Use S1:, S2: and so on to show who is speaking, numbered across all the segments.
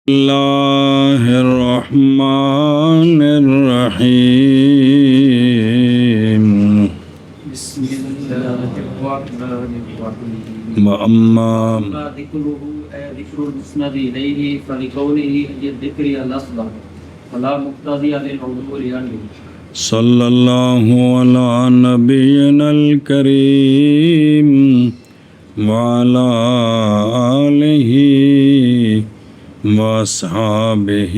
S1: اللہ الرحمن الرحیم
S2: بسم اللہ الرحمن الرحیم
S1: وأما
S2: ذکر المسند الیہ فلقولہ الذکر الاصغر فلا مقتضی للعبور عنہ
S1: صلی اللہ علی نبینا الکریم وعلی آلہ وَأَصْحَابِهِ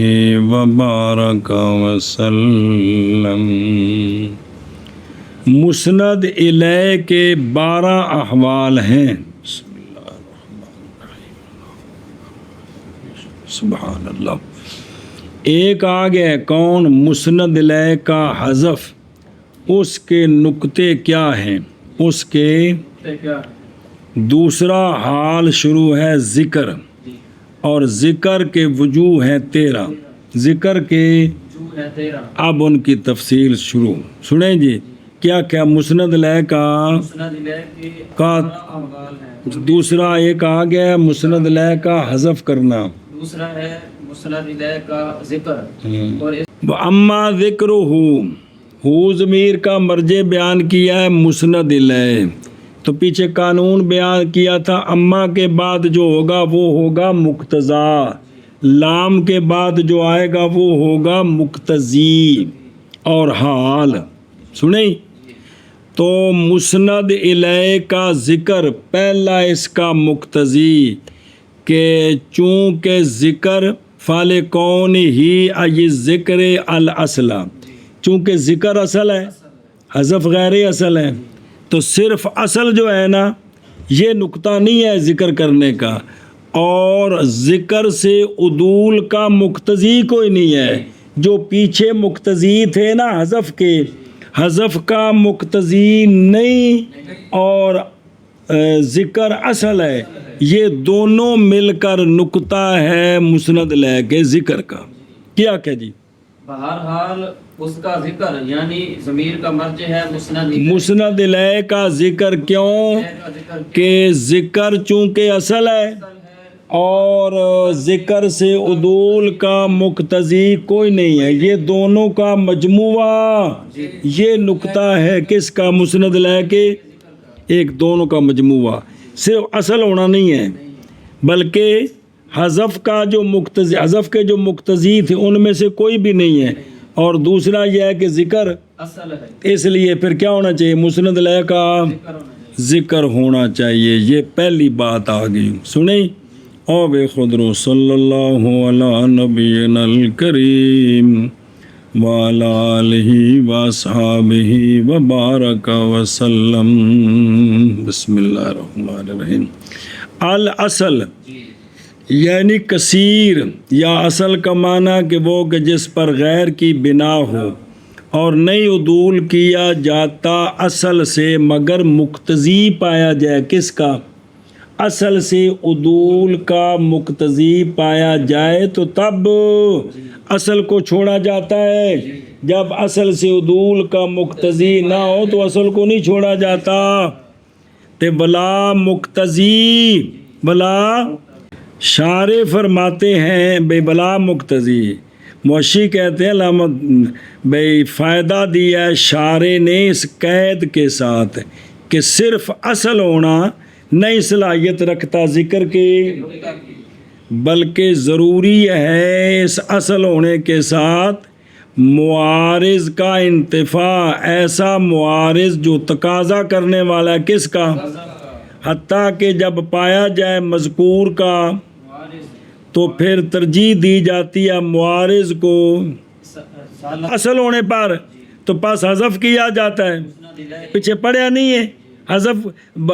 S1: وَبَارَكَ وَسَلَّمَ۔ مسند الیہ کے 12 احوال ہیں۔ بسم اللہ الرحمن الرحیم۔ سبحان اللہ۔ ایک آگے کون؟ مسند الیہ کا حذف، اس کے نکتے کیا ہیں، اس کے دوسرا حال شروع ہے ذکر، اور ذکر کے وجوہ ہیں 13، ذکر کے اب ان کی تفصیل شروع سنیں جی۔ کیا کیا مسند الیہ کا دوسرا ایک آ گیا مسند الیہ کا حذف کرنا،
S2: دوسرا ہے مسند الیہ کا ذکر۔
S1: اما ذکر ہو ضمیر کا مرجع بیان کیا ہے مسند الیہ، تو پیچھے قانون بیان کیا تھا، اما کے بعد جو ہوگا وہ ہوگا مقتضا، لام کے بعد جو آئے گا وہ ہوگا مقتضی اور حال۔ سنیں تو مسند الیہ کا ذکر پہلا اس کا مقتضی کہ چونکہ ذکر فالکون ہی ای ذکر الاصل، چونکہ ذکر اصل ہے، حذف غیر اصل ہے، تو صرف اصل جو ہے نا یہ نقطہ نہیں ہے ذکر کرنے کا، اور ذکر سے عدول کا مقتضی کوئی نہیں ہے۔ جو پیچھے مقتضی تھے نا حذف کے، حذف کا مقتضی نہیں اور ذکر اصل ہے، یہ دونوں مل کر نقطہ ہے مسند الیہ کے ذکر کا۔ کیا کہ جی
S2: بہرحال اس کا ذکر یعنی ضمیر کا مرجع ہے
S1: مسند الیہ کا ذکر، کیوں کہ ذکر چونکہ اصل ہے اور ذکر سے عدول کا مقتضی کوئی نہیں ہے، یہ دونوں کا مجموعہ یہ نقطہ ہے کس کا؟ مسند الیہ کے ایک دونوں کا مجموعہ، صرف اصل ہونا نہیں ہے بلکہ حذف کا جو مقتضی، حذف کے جو مقتضی تھے ان میں سے کوئی بھی نہیں ہے، اور دوسرا یہ ہے کہ ذکر
S2: اصل ہے،
S1: اس لیے پھر کیا ہونا چاہیے؟ مسند الیہ کا ذکر ہونا چاہیے۔ یہ پہلی بات آ گئی۔ سنیں او بے خدرو صلی اللہ علی نبینا الکریم وعلی آلہ واصحابہ وبارک وسلم۔ بسم اللہ الرحمن الرحیم۔ الاصل یعنی کثیر، یا اصل کا معنی کہ وہ کہ جس پر غیر کی بنا ہو اور نہیں عدول کیا جاتا اصل سے مگر مقتضی پایا جائے۔ کس کا؟ اصل سے عدول کا مقتضی پایا جائے تو تب اصل کو چھوڑا جاتا ہے، جب اصل سے عدول کا مقتضی نہ ہو تو اصل کو نہیں چھوڑا جاتا۔ تے بلا مقتضی، بلا شارع فرماتے ہیں بے بلا مقتضی، موشی کہتے ہیں علامت بے فائدہ دیا ہے شارع نے اس قید کے ساتھ کہ صرف اصل ہونا نہیں صلاحیت رکھتا ذکر کے، بلکہ ضروری ہے اس اصل ہونے کے ساتھ معارض کا انتفاع، ایسا معارض جو تقاضا کرنے والا ہے کس کا؟ حتیٰ کہ جب پایا جائے مذکور کا تو پھر ترجیح دی جاتی ہے معارض کو اصل ہونے پر، تو پس حذف کیا جاتا ہے۔ پیچھے پڑھیا نہیں ہے حذف،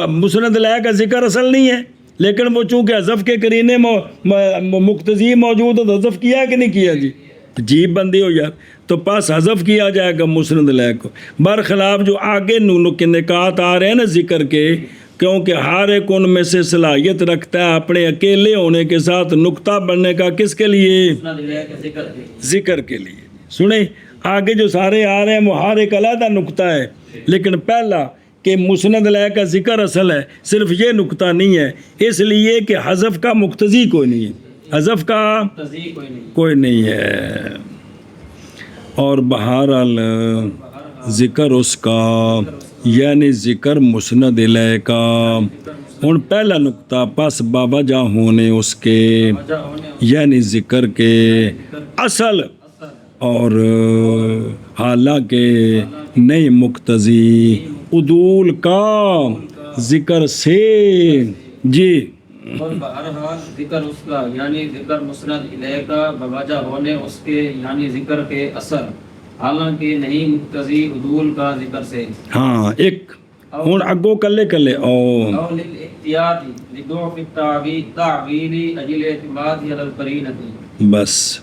S1: مسند الیہ کا ذکر اصل نہیں ہے، لیکن وہ چونکہ حذف کے قرینے مقتضی موجود ہے تو حذف کیا کہ نہیں کیا جی؟ عجیب بندی ہو یار، تو پس حذف کیا جائے گا مسند الیہ کو، برخلاف جو آگے نکات آ رہے ہیں نا ذکر کے، کیونکہ ہر ایک ان میں سے صلاحیت رکھتا ہے اپنے اکیلے ہونے کے ساتھ نقطہ بننے کا، کس کے لیے؟ ذکر کے لیے۔ سنیں آگے جو سارے آ رہے ہیں وہ ہر ایک علیحدہ نقطہ ہے، لیکن پہلا کہ مسند الیہ کا ذکر اصل ہے، صرف یہ نقطہ نہیں ہے، اس لیے کہ حذف کا مقتضی کوئی نہیں ہے۔ حذف کا
S2: تزی کوئی نہیں.
S1: کوئی نہیں ہے. اور بہرحال ذکر اس کا یعنی ذکر مسند الیہ کا. ہن پہلا نقطہ پس بابا جا ہونے اس کے
S2: وجہ ہونے
S1: یعنی ذکر کے اصل اور حالانکہ نہیں مقتضی عدول کا ذکر سے. جی
S2: اور بہرحال ذکر اس کا یعنی ذکر مسند الیہ کا بوجہ ہونے اس کے یعنی ذکر کے اثر حالانکہ نہیں مقتضی عدول کا ذکر سے.
S1: ہاں ایک ہوں اگو کلے کلے او
S2: او للاحتیاط لضعف التعویل اجل اعتماد علی القرینۃ.
S1: بس.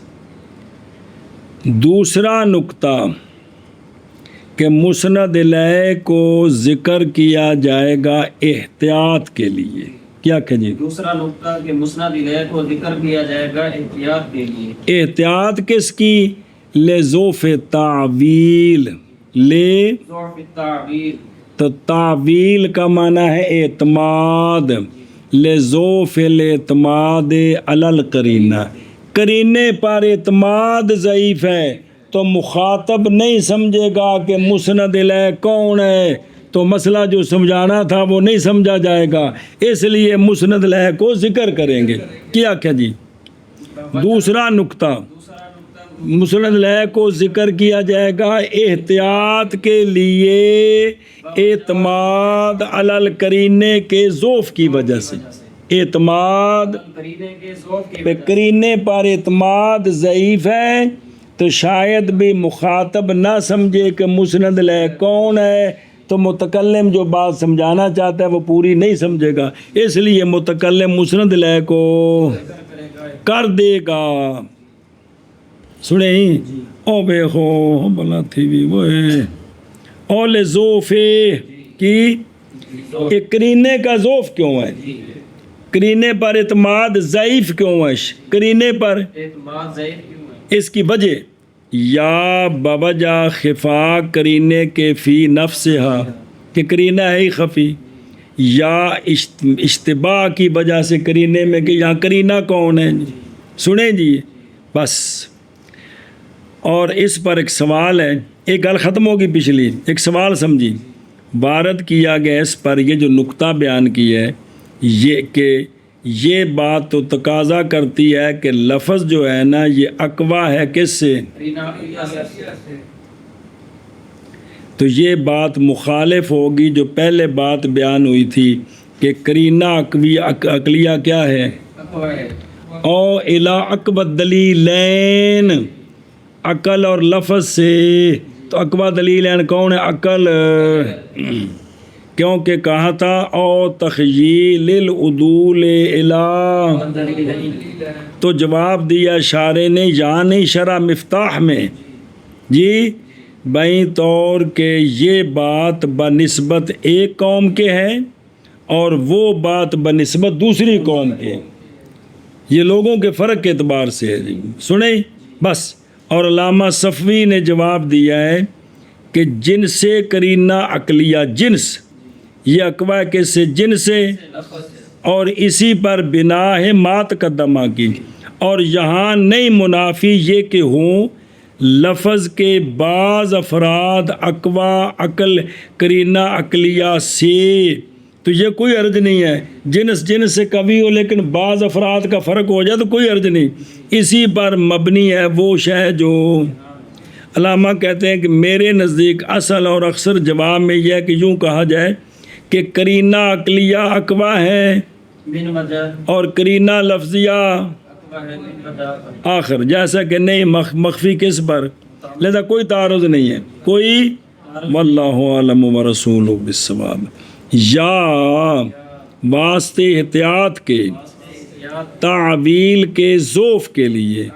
S1: دوسرا نقطہ کہ مسند الیہ کو ذکر کیا جائے گا احتیاط کے لیے. کیا کہ جی
S2: دوسرا نقطہ کہ مسند الیہ کو ذکر کیا جائے گا احتیاط کے لیے.
S1: احتیاط کس کی؟ لذوف تعویل. لے
S2: ضعف التعویل
S1: تو تعویل کا معنی ہے اعتماد. لذوف الاعتماد علی القرینہ. قرینے پر اعتماد ضعیف ہے تو مخاطب نہیں سمجھے گا کہ مسند الیہ کون ہے، تو مسئلہ جو سمجھانا تھا وہ نہیں سمجھا جائے گا، اس لیے مسند الیہ کو ذکر کریں گے. کیا کیا جی دوسرا نقطہ مسند الیہ کو ذکر کیا جائے گا احتیاط کے لیے اعتماد علی القرینے کے ضعف کی وجہ سے. اعتماد
S2: قرینے کے ضعف کے
S1: پہ قرینے پر اعتماد ضعیف ہے تو شاید بھی مخاطب نہ سمجھے کہ مسند الیہ کون ہے، تو متکلم جو بات سمجھانا چاہتا ہے وہ پوری نہیں سمجھے گا، اس لیے متکلم مسند الیہ کو کر دے گا. سنیں او بے خو بلا تھی بھی وہ او لذوف کی ایک قرینے کا ذوف کیوں ہے؟ قرینے پر اعتماد ضعیف کیوں ہے؟ قرینے پر
S2: اعتماد ضعیف کیوں ہے؟
S1: اس کی وجہ یا بوجہ خفا قرینے کے فی نفسہا کہ قرینہ ہے ہی خفی، یا اشتباہ کی وجہ سے قرینے میں کہ یہاں قرینہ کون ہے. سنیں جی بس. اور اس پر ایک سوال ہے، ایک گل ختم ہوگی پچھلی، ایک سوال سمجھی وارد کیا گیا اس پر. یہ جو نقطہ بیان کی ہے یہ کہ یہ بات تو تقاضا کرتی ہے کہ لفظ جو ہے نا یہ اقوا ہے کس سے؟ تو یہ بات مخالف ہوگی جو پہلے بات بیان ہوئی تھی کہ قرینہ عقلیہ کیا ہے؟ او الا اقوى دلیلین، عقل اور لفظ سے. تو اقوى دلیلین کون ہے؟ عقل. کیونکہ کہا تھا او تخییل العدول الی، تو جواب دیا شارح نے یہاں نہیں شرح مفتاح میں جی بیں طور کہ یہ بات بنسبت ایک قوم کے ہے اور وہ بات بنسبت دوسری قوم کے، یہ لوگوں کے فرق کے اعتبار سے ہے جی. سنیں بس. اور علامہ صفوی نے جواب دیا ہے کہ جن سے قرینہ عقلیہ جنس، یہ اقوا کے سے جن سے، اور اسی پر بنا ہے ما تقدمہ کی. اور یہاں نہیں منافی یہ کہ ہوں لفظ کے بعض افراد اقوا عقل قرینہ عقلیہ سے، تو یہ کوئی عرض نہیں ہے. جنس سے کبھی ہو لیکن بعض افراد کا فرق ہو جائے تو کوئی عرض نہیں. اسی پر مبنی ہے وہ شے جو علامہ کہتے ہیں کہ میرے نزدیک اصل اور اکثر جواب میں یہ ہے کہ یوں کہا جائے کہ قرینہ عقلیہ اقوا ہے اور قرینہ لفظیہ آخر، جیسا کہ نہیں مخفی کس پر، لہذا کوئی تعارض نہیں ہے کوئی. واللہ اعلم ورسولہ بالصواب. یا واسطے احتیاط کے تعویل کے ذوف کے لیے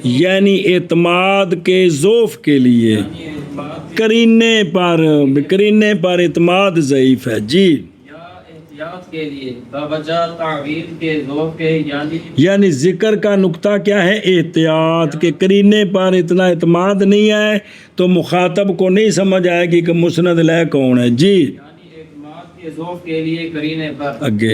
S1: یعنی اعتماد کے ذوف کے لیے قرینے پر اعتماد ضعیف ہے جی.
S2: احتیاط کے لیے باوجہ تعویل کے ذوف کے
S1: یعنی ذکر کا نقطہ کیا ہے؟ احتیاط کے قرینے پر اتنا اعتماد نہیں ہے تو مخاطب کو نہیں سمجھ آئے گی کہ مسند الیہ کون ہے جی.
S2: ذوف کے لیے قرینے پر
S1: اگے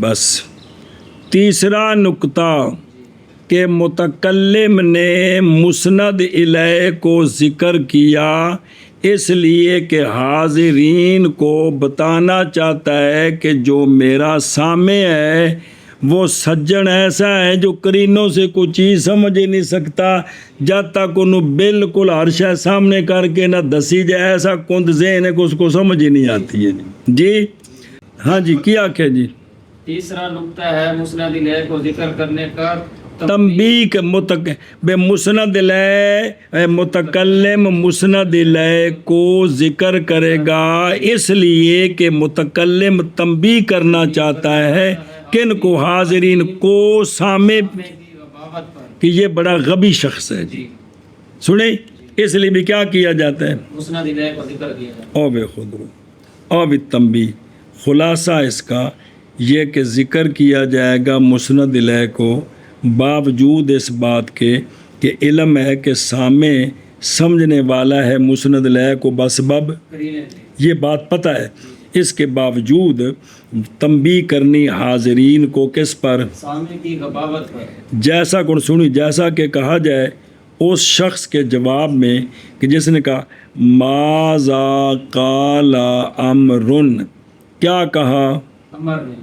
S1: بس تیسرا نقطہ کہ متکلم نے مسند الیہ کو ذکر کیا اس لیے کہ حاضرین کو بتانا چاہتا ہے کہ جو میرا سامع ہے وہ سجن ایسا ہے جو کرینوں سے کوئی چیز سمجھ ہی نہیں سکتا جب تک انہوں بالکل ہر شے سامنے کر کے نہ دسی جائے، ایسا کند ذہن ہے کہ اس کو سمجھ ہی نہیں آتی ہے جی۔ ہاں جی، کیا کہ جی
S2: تیسرا نقطہ ہے مسند الیہ کو ذکر کرنے کا
S1: تنبیہ مسند الیہ، متکلم مسند الیہ کو ذکر کرے گا اس لیے کہ متکلم تنبیہ کرنا چاہتا ہے کن کو؟ حاضرین کو، سامع
S2: غباوت پر
S1: کہ یہ بڑا غبی شخص ہے جی۔ سنیں، اس لیے بھی کیا کیا جاتا ہے؟
S2: مسند الیہ کو ذکر کیا جاتا ہے۔
S1: او بے خود رو او بے تنبیہ، خلاصہ اس کا یہ کہ ذکر کیا جائے گا مسند الیہ کو باوجود اس بات کے کہ علم ہے کہ سامع سمجھنے والا ہے مسند الیہ کو بسبب
S2: کرینے
S1: یہ بات پتہ ہے، اس کے باوجود تنبیہ کرنی حاضرین کو کس پر؟
S2: سامنے کی غباوت پر۔
S1: جیسا کون سنی، جیسا کہ کہا جائے اس شخص کے جواب میں کہ جس نے کہا ماذا قال امرن، کیا کہا؟
S2: امر نے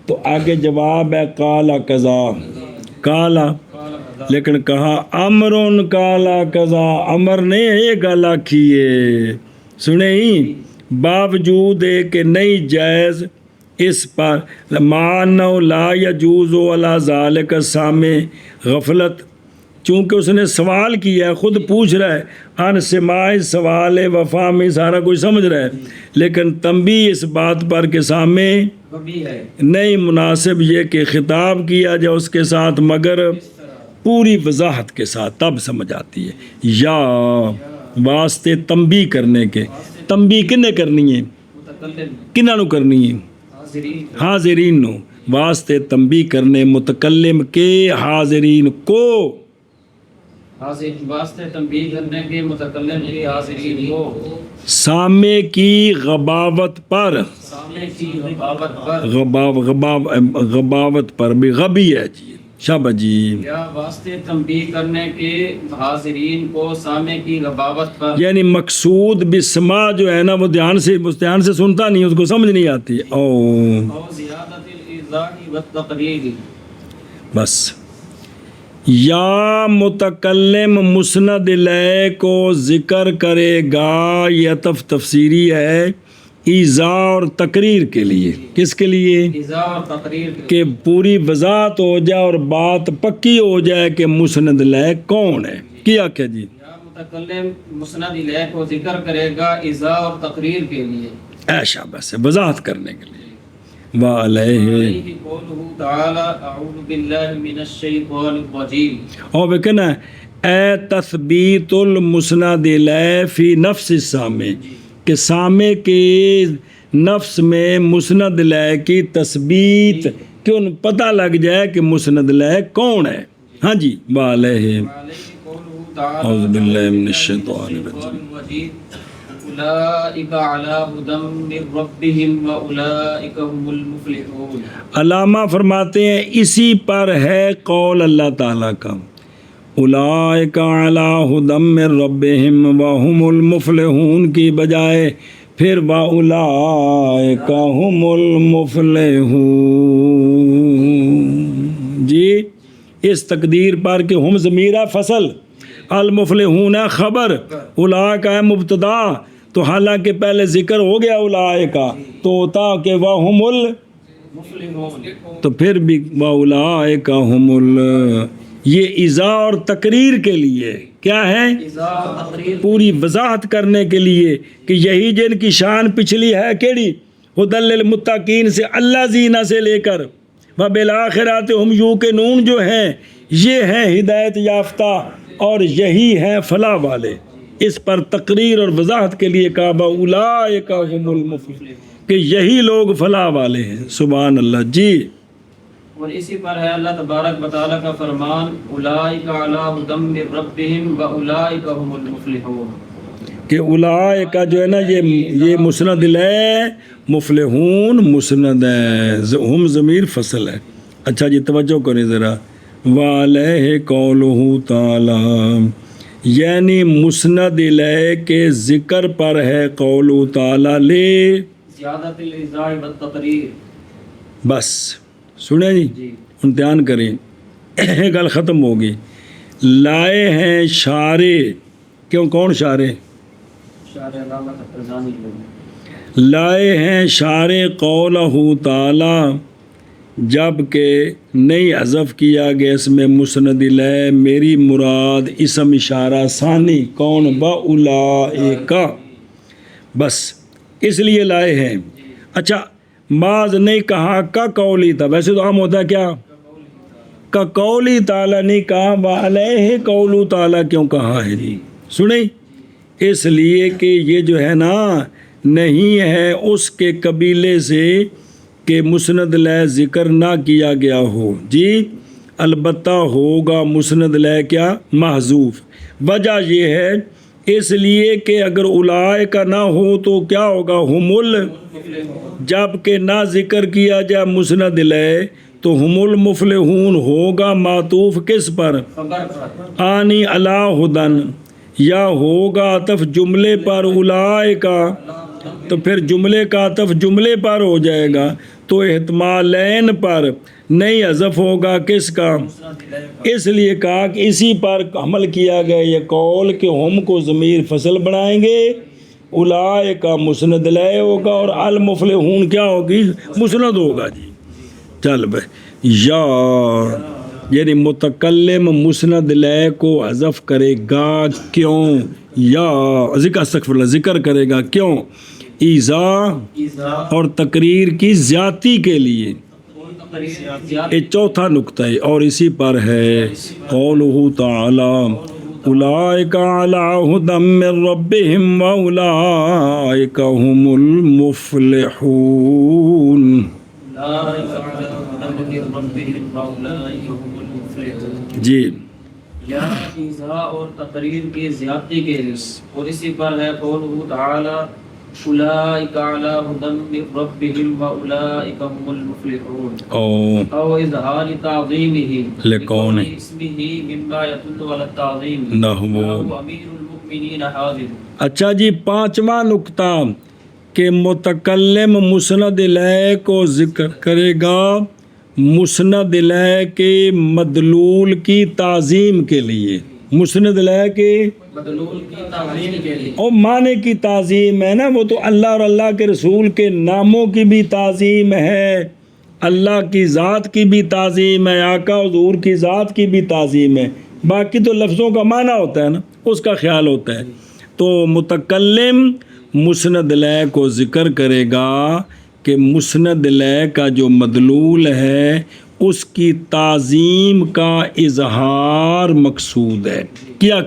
S1: تو آگے جواب ہے قال کذا، کالا، لیکن کہا امرن کالا کذا، امر نے یہ گل آکھی ہے، سنیں، باوجود ہے کہ نہیں جائز اس پر مانو لا یجوز ولا ذالک سامع غفلت، چونکہ اس نے سوال کیا ہے، خود پوچھ رہا ہے، ان سماع سوال وفا میں سارا کوئی سمجھ رہا ہے، لیکن تنبیہ اس بات پر کہ سامع
S2: غبی ہے۔
S1: نہیں مناسب یہ کہ خطاب کیا جائے اس کے ساتھ مگر پوری وضاحت کے ساتھ، تب سمجھ آتی ہے۔ یا واسطے تنبیہ کرنے کے، تنبیہ کنے کرنی ہے؟
S2: متکلم
S1: کنہاں نو کرنی ہے؟
S2: حاضرین
S1: حاضرین نو، واسطے تنبیہ کرنے متکلم کے حاضرین کو،
S2: حاضر واسطے تنبیہ کرنے کے متکلم کی حاضرین کو،
S1: سامع کی غباوت پر،
S2: سامنے کی غباوت پر،
S1: غباوت پر بھی غبی ہے جی، شابہ جی۔
S2: یا واسطے تنبیہ کرنے کے حاضرین کو سامع کی غباوت پر،
S1: یعنی مقصود بسما جو ہے نا وہ دھیان سے سنتا نہیں، اس کو سمجھ نہیں آتی۔ او
S2: اور زیادت الایضاح والتقریر،
S1: بس یا متکلم مسند الیہ کو ذکر کرے گا، یہ تفسیری ہے ایضاح اور تقریر کے لیے، کس کے لیے؟
S2: ایضاح اور تقریر
S1: کہ پوری وضاحت ہو جائے اور بات پکی ہو جائے کہ مسند الیہ کون ہے۔ کیا کہ جی
S2: یا متکلم مسند الیہ کو ذکر کرے گا ایضاح اور تقریر کے لیے،
S1: ایشا بس وضاحت کرنے کے لیے۔ وعلیہ
S2: علیہ قولہ تعالی اعوذ باللہ من الشیطان الرجیم،
S1: اور وہ کہنا ہے اے تثبیت المسند الیہ فی نفس السامع، کہ سامع کے نفس میں مسند الیہ کی تثبیت، کہ ان پتہ لگ جائے کہ مسند الیہ کون ہے۔ ہاں جی، وعلیہ
S2: علیہ قولہ تعالی
S1: اعوذ باللہ من الشیطان الرجیم،
S2: الرجیم اولئک علی ھدی من ربہم واولئک هم المفلحون۔
S1: علامہ فرماتے ہیں اسی پر ہے قول اللہ تعالیٰ کا اولئک علی ھدی من ربہم وہم المفلحون کی بجائے پھر واولئک هم المفلحون جی، اس تقدیر پر کہ ہم ضمیر ہے فصل، المفلحون ہے خبر، اولئک ہے مبتدا، تو حالانکہ پہلے ذکر ہو گیا اولئک تو ہوتا کہ وہم
S2: مفلحون،
S1: تو پھر بھی واولئک هم یہ ایضاح اور تقریر کے لیے کیا ہے؟
S2: ایضاح اور تقریر،
S1: پوری وضاحت کرنے کے لیے کہ یہی جن کی شان پچھلی ہے کیڑی، ھدی للمتقین سے اللہ زینہ سے لے کر وبالآخرۃ ہم یوقنون جو ہیں یہ ہیں ہدایت یافتہ اور یہی ہیں فلاح والے۔ اس پر تقریر اور وضاحت کے لیے کہا اولئک هم المفلحون، کہ یہی لوگ فلاح والے ہیں۔ سبحان اللہ جی۔
S2: اور اسی پر ہے اللہ تبارک و تعالیٰ کا فرمان اولئک علی ھدی من ربہم واولئک هم المفلحون،
S1: کہ اولائے کا جو ہے نا یہ مسند ہے، مفلحون مسند ہے، ہم ضمیر فصل ہے۔ اچھا جی توجہ کریں ذرا، وعلیہ قولہ تعالی، یعنی مسند الیہ کے ذکر پر ہے قول تعالی لے
S2: زیادت الازاع والتقریر۔
S1: بس سنیں جی، امتحان کریں، گل ختم ہوگی۔ لائے ہیں شارے، کیوں کون شارے؟
S2: شاعر علامہ تبرزانی لوگ
S1: لائے ہیں شارے قولہ تعالی، جب کہ نہیں حذف کیا گیا اس میں مسند الیہ، میری مراد اسم اشارہ ثانی کون؟ باولائک، بس اس لیے لائے ہیں۔ اچھا بعض نہیں کہا کا قولی تھا، ویسے تو عام ہوتا ہے کیا کا قولی تعالیٰ نہیں کہا، وعلیہ قول تعالیٰ کیوں کہا ہے جی؟ سنیں، اس لیے کہ یہ جو ہے نا نہیں ہے اس کے قبیلے سے کہ مسند الیہ ذکر نہ کیا گیا ہو جی، البتہ ہوگا مسند الیہ کیا؟ محذوف۔ وجہ یہ ہے اس لیے کہ اگر اولائک کا نہ ہو تو کیا ہوگا؟ جب کہ نہ ذکر کیا جائے مسند الیہ تو ہم المفلحون ہوگا معطوف کس پر؟ آنی علی ہدن، یا ہوگا عطف جملے پر اولائک، تو پھر جملے کا عطف جملے پر ہو جائے گا، تو احتمالین پر نہیں حذف ہوگا کس کا؟ اس لیے کہا کہ اسی پر عمل کیا گیا یہ قول کہ ہم کو ضمیر فصل بنائیں گے، اولائک مسند الیہ ہوگا اور المفلحون کیا ہوگی؟ مسند ہوگا جی۔ چل بھائی، یا یعنی متکلم مسند الیہ کو حذف کرے گا کیوں؟ یا ذکر کرے گا کیوں؟ ایذا اور تقریر کی زیادتی کے لیے، یہ چوتھا نقطہ ہے، اور اسی پر ہے قولہ تعالی اولئک علی ھدی من ربہم واولئک هم المفلحون۔ جی
S2: یا ایذا اور تقریر کی زیادتی کے لیے، اور اسی پر ہے قولہ تعالی اولئک علی ھدی من ربہم واولئک هم المفلحون، او اظہار تعظیمہ
S1: لکون
S2: اسمہ مما یدل علی التعظیم
S1: نحو۔
S2: امیر المؤمنین حاضر۔
S1: اچھا جی پانچواں نقطہ کہ متکلم مسند الیہ کو ذکر کرے گا مسند الیہ کے مدلول کی تعظیم کے لیے، مسند الیہ کے
S2: مدلول کی تعظیم کے لیے،
S1: اور معنی کی تعظیم ہے نا، وہ تو اللہ اور اللہ کے رسول کے ناموں کی بھی تعظیم ہے، اللہ کی ذات کی بھی تعظیم ہے، آقا حضور کی ذات کی بھی تعظیم ہے، باقی تو لفظوں کا معنی ہوتا ہے نا، اس کا خیال ہوتا ہے۔ تو متکلم مسند الیہ کو ذکر کرے گا کہ مسند الیہ کا جو مدلول ہے اس کی تعظیم کا اظہار مقصود ہے۔ کیا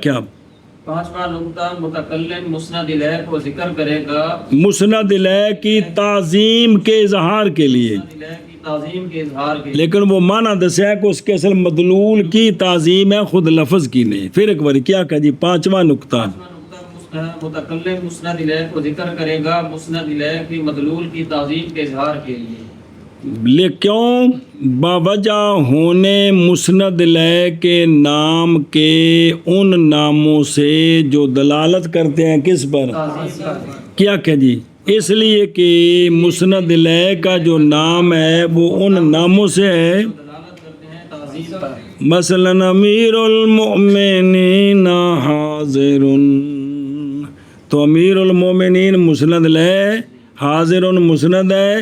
S2: پانچواں نقطہ متکلم مسند الیہ کو ذکر کرے گا
S1: مسند الیہ کی تعظیم کے اظہار کے لیے،
S2: مسند الیہ کی تعظیم کے اظہار کے لیے،
S1: لیکن وہ معنی دسیا کہ اس کے اصل مدلول کی تعظیم ہے، خود لفظ کی نہیں۔ پھر ایک بار کیا کہا جی پانچواں نقطہ
S2: متکلم مسند الیہ کو ذکر کرے گا مسند الیہ کی مدلول کی تعظیم کے اظہار کے لیے،
S1: کیوں؟ باوجہ ہونے مسند الیہ کے نام کے ان ناموں سے جو دلالت کرتے ہیں کس پر؟ کیا کہ جی اس لیے کہ مسند الیہ کا جو نام ہے وہ ان ناموں سے ہے،
S2: دلالت کرتے ہیں تعظیم پر۔
S1: مثلا امیر المؤمنین حاضر، تو امیر المومنین مسند الیہ، حاضر مسند ہے،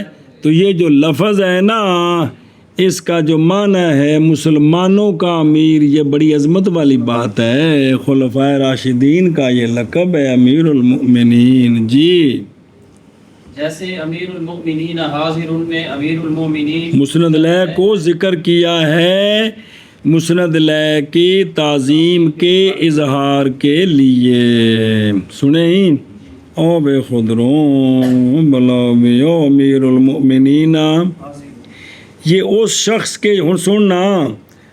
S1: تو یہ جو لفظ ہے نا اس کا جو معنی ہے مسلمانوں کا امیر، یہ بڑی عظمت والی بات ہے، خلفائے راشدین کا یہ لقب ہے امیر المؤمنین جی۔
S2: جیسے امیر المؤمنین حاضر میں امیر المؤمنین
S1: مسند الیہ کو ذکر کیا ہے مسند الیہ کی تعظیم کے اظہار کے لیے۔ سنیں او بے خدروں بلا او امیر المؤمنین، یہ اس شخص کے ہن سننا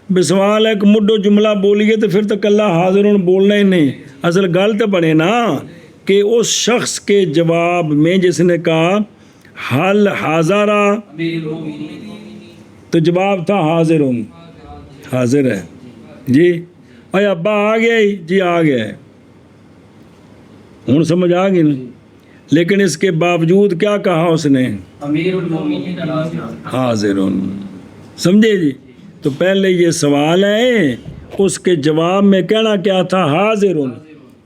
S1: بے سوال ہے کہ مڈو جملہ بولیے تو پھر تو کلا حاضر بولنا ہی نہیں، اصل گل تو بنے نا کہ اس شخص کے جواب میں جس نے کہا حل حاضرہ،
S2: امیر المومنین،
S1: تو جواب تھا حاضر ہوں، حاضر ہے جی۔ اے ابا آ گیا ہی؟ جی آ گیا ہے، ہوں سمجھ آ گئی نا؟ لیکن اس کے باوجود کیا کہا اس نے؟
S2: امیر المومنین
S1: حاضر ہوں، سمجھے جی؟ تو پہلے یہ سوال ہے، اس کے جواب میں کہنا کیا تھا؟ حاضر ہوں،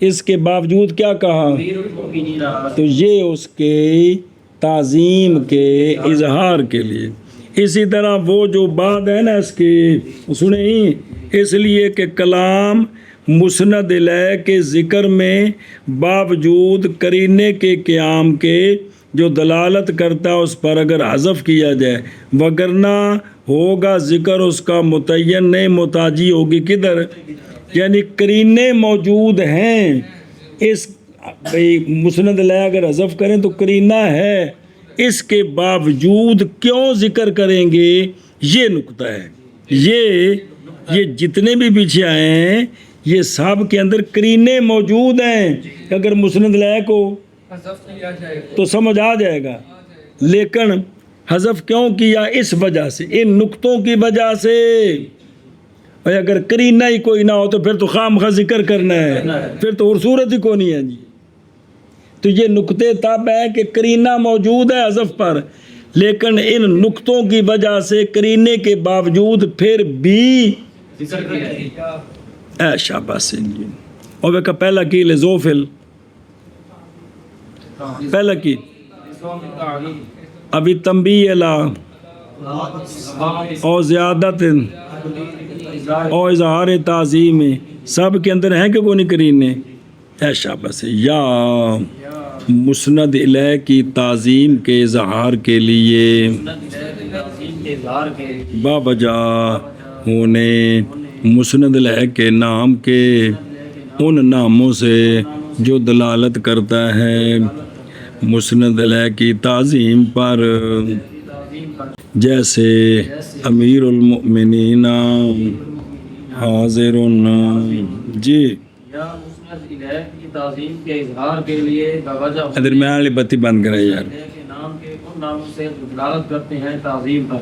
S1: اس کے باوجود کیا کہا؟
S2: امیر المومنین،
S1: تو یہ اس کے تعظیم کے اظہار کے لیے۔ اسی طرح وہ جو بات ہے نا اس کی، سنیں، اس لیے کہ کلام مسند الیہ کے ذکر میں باوجود قرینے کے قیام کے جو دلالت کرتا ہے اس پر اگر حذف کیا جائے، وگرنہ ہوگا ذکر اس کا متعین نہیں، متاجی ہوگی کدھر؟ یعنی قرینے موجود ہیں، اس بھئی مسند الیہ اگر حذف کریں تو قرینہ ہے، اس کے باوجود کیوں ذکر کریں گے؟ یہ نقطہ ہے۔ یہ جتنے بھی پیچھے آئے ہیں یہ سب کے اندر قرینے موجود ہیں، اگر مسند الیہ کو تو سمجھ آ جائے گا، لیکن حذف کیوں کیا؟ اس وجہ سے، ان نقطوں کی وجہ سے۔ اور اگر قرینہ ہی کوئی نہ ہو تو پھر تو خام خواہ ذکر کرنا ہے، پھر تو اور صورت ہی کو نہیں ہے جی۔ تو یہ نقطے تب ہے کہ قرینہ موجود ہے حذف پر، لیکن ان نقطوں کی وجہ سے قرینے کے باوجود پھر بھی
S2: ذکر کیا
S1: اے شاباش جی۔ اور وہ پہلا کی لزوفل، پہلا کی ابھی تنبیہ لا اور زیادت اور اظہار تعظیم، سب کے اندر ہیں کہ کوئی نہیں قرینے؟ اے شاباش۔ یا مسند الیہ کی تعظیم کے اظہار کے لیے باوجہ ہونے مسند الیہ کے نام کے ان ناموں سے جو دلالت کرتا ہے مسند الیہ کی تعظیم پر، جیسے امیر المؤمنین حاضر جی۔
S2: یا مسند الیہ کی تعظیم کے اظہار کے لیے باوجہ
S1: ادھر میں والی بتی بند کرے یار،
S2: کے نام کے ان ناموں سے دلالت کرتے ہیں تعظیم پر،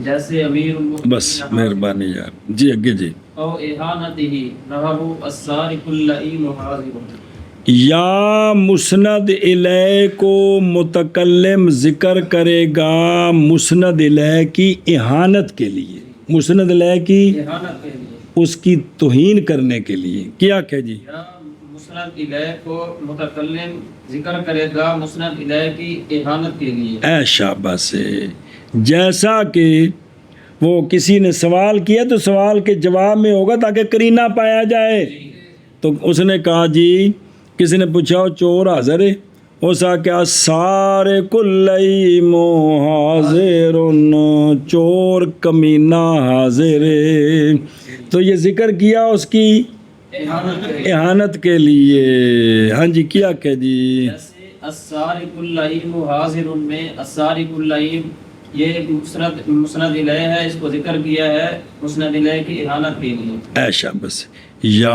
S2: جیسے امیر المومنین
S1: بس مہربانی یار جی، اگے جی۔
S2: او احانتہ نحو السارق اللئیم حاضر،
S1: یا مسند الیہ کو متکلم ذکر کرے گا مسند الیہ کی اہانت کے لیے، مسند الیہ کی
S2: احانت کے لیے،
S1: اس کی توہین کرنے کے لیے۔ کیا کہ جی؟
S2: یا مسند الیہ کو متکلم ذکر کرے گا مسند الیہ کی احانت کے لیے۔
S1: اے شاباش سے، جیسا کہ وہ کسی نے سوال کیا تو سوال کے جواب میں ہوگا تاکہ قرینہ پایا جائے، تو اس نے کہا جی، کسی نے پوچھا چور حاضر ہے، اس کا کیا سارے کلیم حاضر، چور کمینہ حاضر ہے، تو یہ ذکر کیا اس کی اہانت کے لیے۔ ہاں جی، کیا کہ جی؟
S2: جیسے السارق اللئیم حاضر میں السارق اللئیم یہ مسند الیہ ہے، اس کو ذکر کیا ہے مسند الیہ کی اہانت کے لیے۔
S1: اے شاباش۔ یا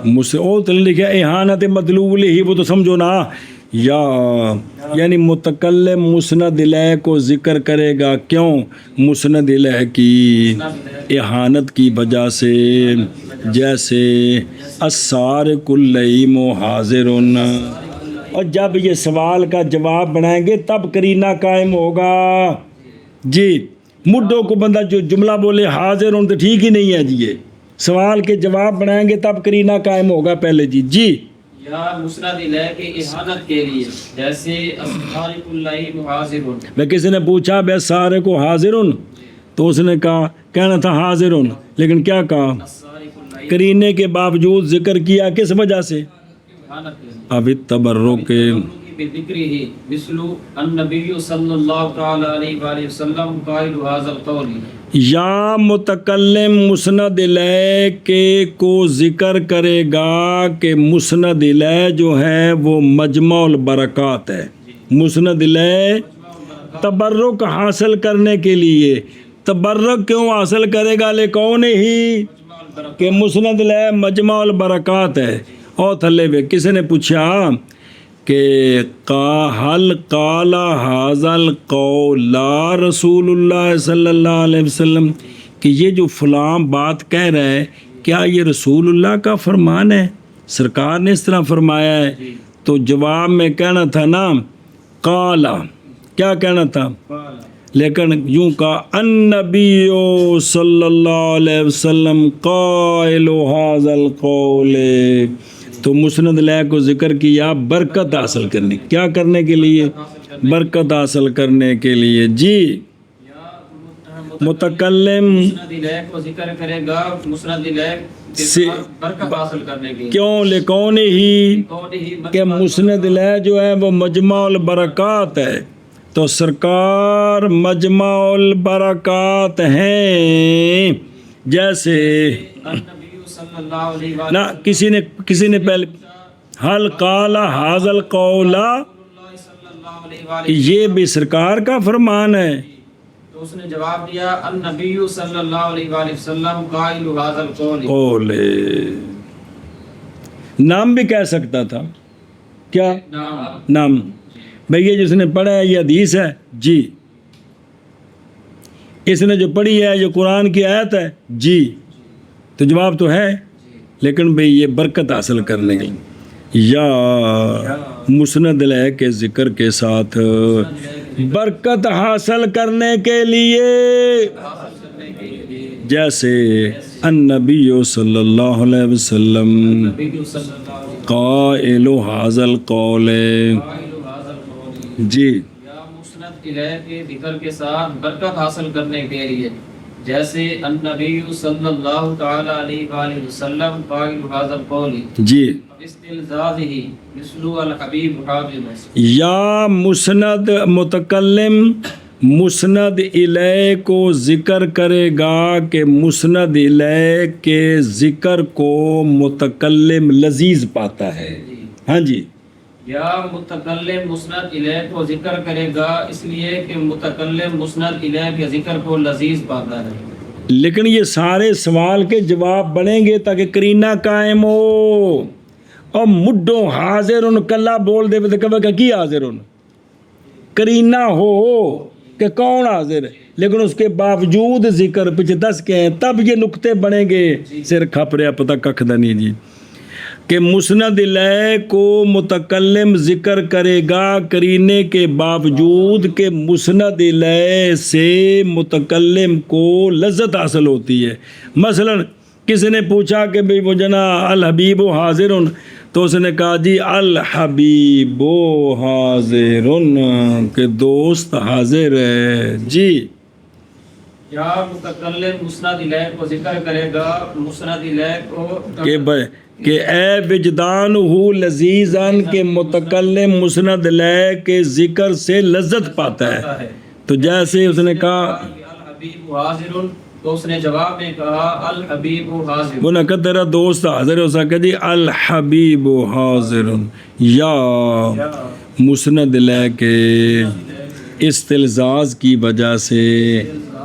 S1: مجھ سے اور تل لکھا احانت مطلوب ہی، وہ تو سمجھو نا، یا یعنی متکلم مسند الیہ کو ذکر کرے گا، کیوں؟ مسند الیہ کی احانت کی وجہ سے، جیسے السارق اللئیم حاضر، اور جب یہ سوال کا جواب بنائیں گے تب قرینہ قائم ہوگا جی۔ مڈوں کو بندہ جو جملہ بولے حاضر تو ٹھیک ہی نہیں ہے جی، یہ سوال کے جواب بنائیں گے تب قرینہ قائم ہوگا پہلے جی۔ جی،
S2: یا مسند الیہ کی احانت کے لیے، جیسے السارق اللئیم حاضر،
S1: میں کسی نے پوچھا بے سارے کو حاضر، تو اس نے کہا، کہنا تھا حاضر، لیکن کیا کہا؟
S2: السارق اللئیم
S1: قرینے کے باوجود ذکر کیا، کس وجہ سے؟
S2: احانت کے لیے۔
S1: اب تبرک
S2: بذکرہ مثل النبی صلی اللہ تعالی علیہ وآلہ وسلم قائل ھذا القول،
S1: یا متکلم مسند الیہ کے کو ذکر کرے گا کہ مسند الیہ جو ہے وہ مجمع البرکات ہے۔ مسند الیہ تبرک حاصل کرنے کے لیے، تبرک کیوں حاصل کرے گا؟ لکون ہی کہ مسند الیہ مجمع البرکات ہے، اور تھلے وے کسی نے پوچھا کہ حل قال ھذا القول رسول اللہ صلی اللہ علیہ وسلم، کہ یہ جو فلاں بات کہہ رہا ہے کیا یہ رسول اللہ کا فرمان ہے، سرکار نے اس طرح فرمایا ہے؟ تو جواب میں کہنا تھا نا قال، کیا کہنا تھا؟ لیکن یوں کہا النبی صلی اللہ علیہ وسلم قائل ھذا القول، تو مسند لے کو ذکر کیا برکت حاصل کرنے، کیا کرنے کے لیے؟ برکت حاصل کرنے کے لیے۔ جی متکلم
S2: مسند الیہ کو ذکر کرے گا مسند الیہ
S1: سے
S2: برکت حاصل کرنے کے لیے،
S1: کیوں لکون ہی
S2: کون ہی
S1: کہ مسند الیہ جو ہے وہ مجمع البرکات ہے، تو سرکار مجمع البرکات ہیں۔ جیسے
S2: النبی صلی اللہ علیہ وآلہ
S1: نہ کسی نے پہلے حل قال ھذا القول،
S2: صلی اللہ علیہ وآلہ
S1: یہ بھی سرکار کا فرمان ہے۔
S2: تو اس نے جواب دیا النبی صلی اللہ علیہ وآلہ وسلم قائل ھذا القول،
S1: قول نام بھی کہہ سکتا تھا، کیا نام؟ بھئی یہ جس نے پڑھا ہے یہ حدیث ہے، جی اس نے جو پڑھی ہے جو قرآن کی آیت ہے، جی تو جواب تو ہے، لیکن بھئی یہ برکت حاصل کرنے کے لیے یا مسند الیہ کے ذکر کے ساتھ برکت حاصل کرنے کے لیے، جیسے النبی صلی اللہ علیہ وسلم
S2: نبی صلی اللہ علیہ
S1: قائل ھذا القول،
S2: وسلم
S1: جی
S2: یا مسند الیہ کے ذکر کے ساتھ برکت حاصل کرنے کے لیے، جیسے النبی صلی اللہ تعالی علیہ وآلہ وسلم قائل ھذا القول
S1: جی
S2: استلزازہ مثل الحبیب حافظ،
S1: یا مسند متکلم مسند الیہ کو ذکر کرے گا کہ مسند الیہ کے ذکر کو متکلم لذیذ پاتا ہے۔ ہاں جی
S2: یا متکلم مسند الیہ کو ذکر کرے گا اس لیے کہ متکلم مسند الیہ کے ذکر کو لذیذ پاتا ہے۔
S1: لیکن یہ سارے سوال کے جواب بنیں گے تاکہ کرینہ قائم ہو، اور مڈوں حاضر ان کلا بول دے تو کبھی کی حاضر ان کرینہ ہو کہ کون حاضر ہے، لیکن اس کے باوجود ذکر پیچھے دس کے ہیں، تب یہ نقطے بنیں گے۔ سر کھپ رہا پتہ ککھ دا نہیں جی، کہ مسند الیہ کو متکلم ذکر کرے گا کرینے کے باوجود کہ مسند الیہ سے متکلم کو لذت حاصل ہوتی ہے۔ مثلا کسی نے پوچھا کہ بھئی وہ جنا الحبیب حاضر، تو اس نے کہا جی الحبیب حاضر، کہ دوست حاضر ہے۔ جی
S2: یا متکلم مسند الیہ کو ذکر کرے گا مسند الیہ کو
S1: کہ اے وجدان ہو لذیذاً، کہ متکلم مسند الیہ کے ذکر سے لذت پاتا ہے۔ تو جیسے اس نے کہا
S2: الحبیب حاضر، تو اس نے جواب میں کہا الحبیب حاضر،
S1: وہ نہ کہ تیرا دوست حاضر ہو سکے جی الحبیب حاضر، یا مسند الیہ کے استلزاز کی وجہ سے،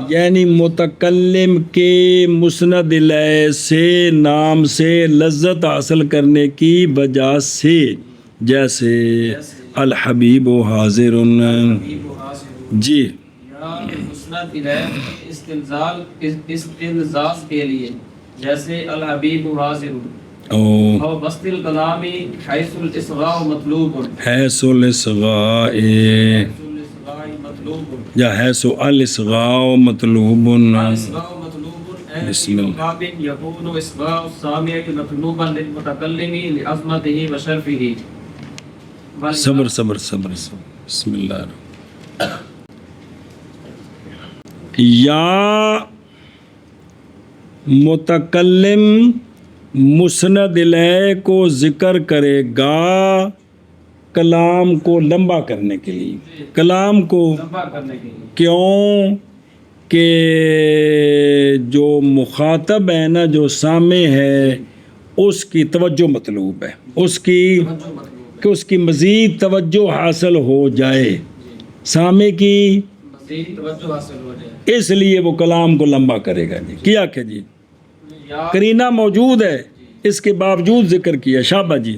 S1: یعنی متکلم کے مسند الیہ سے نام سے لذت حاصل کرنے کی وجہ سے، جیسے الحبیب حاضر، جی
S2: یا مسند الیہ استلزاز کے لیے، جیسے الحبیب حاضر، اور بسط الکلام حیث الاصغاء مطلوب،
S1: حیث الاصغاء یا حیث الاصغاء مطلوب، بسم اللہ
S2: يكون إصغاء السامع مطلوبا للمتكلم لعظمته وشرفه۔
S1: صبر صبر صبر صبر، بسم اللہ الرحمن۔ یا متکلم مسند الیہ کو ذکر کرے گا کلام کو لمبا کرنے کے لیے، کلام کو
S2: لمبا کرنے کے لیے،
S1: کیوں کہ جو مخاطب ہے نا، جو سامع ہے، اس کی توجہ مطلوب ہے، اس کی کہ اس کی مزید توجہ حاصل ہو جائے، سامع کی
S2: مزید توجہ حاصل ہو جائے،
S1: اس لیے وہ کلام کو لمبا کرے گا۔ جی کیا کہ جی
S2: یا
S1: کرینہ موجود ہے، اس کے باوجود ذکر کیا. شابہ جی.